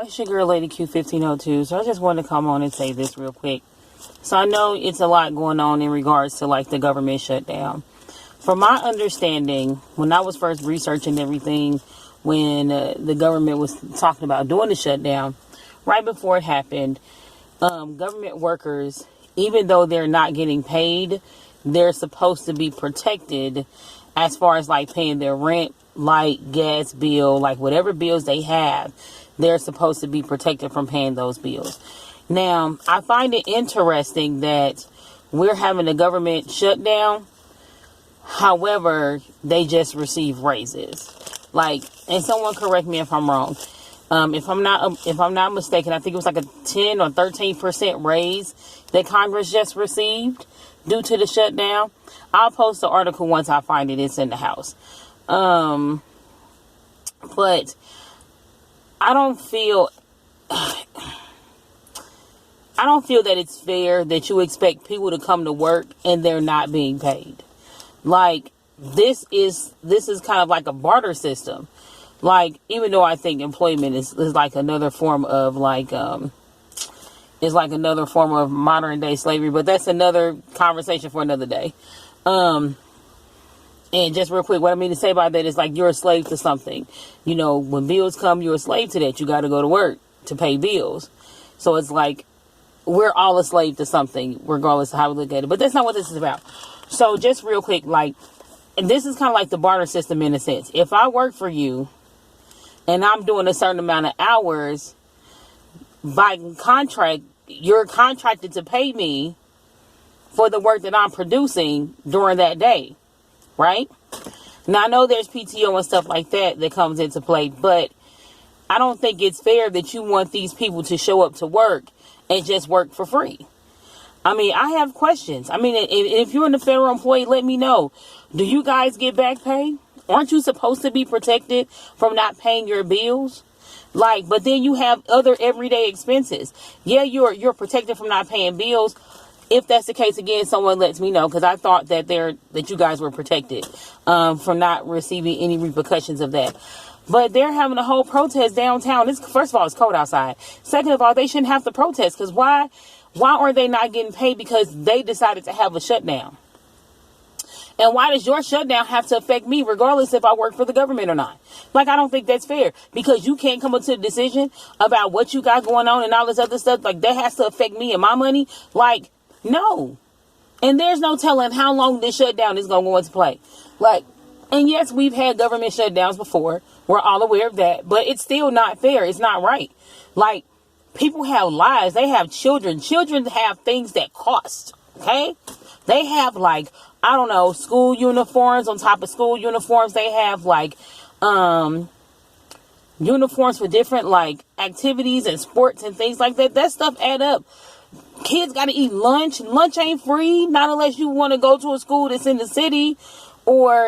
It's your girl, Lady Q1502. So I just wanted to come on and say this real quick. So I know it's a lot going on in regards to like the government shutdown. From my understanding, when I was first researching everything, when the government was talking about doing the shutdown, right before it happened, government workers, even though they're not getting paid, they're supposed to be protected as far as like paying their rent, light, gas bill, like whatever bills they have, they're supposed to be protected from paying those bills. Now, I find it interesting that we're having a government shutdown. However, they just receive raises. Like, and someone correct me if I'm wrong. If I'm not mistaken, I think it was like a 10 or 13% raise that Congress just received due to the shutdown. I'll post the article once I find it. It's in the house. But I don't feel that it's fair that you expect people to come to work and they're not being paid. Like, this is kind of like a barter system. Like, even though I think employment is like another form of like is like another form of modern day slavery, but that's another conversation for another day. And just real quick, what I mean to say by that is like you're a slave to something. You know, when bills come, you're a slave to that. You got to go to work to pay bills. So it's like we're all a slave to something, regardless of how we look at it. But that's not what this is about. So just real quick, like, and this is kind of like the barter system in a sense. If I work for you and I'm doing a certain amount of hours, by contract, you're contracted to pay me for the work that I'm producing during that day, right? Now, I know there's PTO and stuff like that comes into play, but I don't think it's fair that you want these people to show up to work and just work for free. I mean, I have questions. I mean, if you're in the federal employee, let me know. Do you guys get back pay? Aren't you supposed to be protected from not paying your bills? Like, but then you have other everyday expenses. Yeah, you're protected from not paying bills. If that's the case, again, someone lets me know, because I thought that you guys were protected from not receiving any repercussions of that. But they're having a whole protest downtown. First of all, it's cold outside. Second of all, they shouldn't have to protest, because why are they not getting paid? Because they decided to have a shutdown. And why does your shutdown have to affect me, regardless if I work for the government or not? Like, I don't think that's fair, because you can't come up to a decision about what you got going on and all this other stuff. Like, that has to affect me and my money. Like, no. And there's no telling how long this shutdown is going to go into play. Like, and yes, we've had government shutdowns before. We're all aware of that. But it's still not fair. It's not right. Like, people have lives. They have children. Children have things that cost. Okay? They have, like, I don't know, school uniforms on top of school uniforms. They have, like, uniforms for different, like, activities and sports and things like that. That stuff add up. Kids got to eat lunch. Lunch ain't free, not unless you want to go to a school that's in the city, or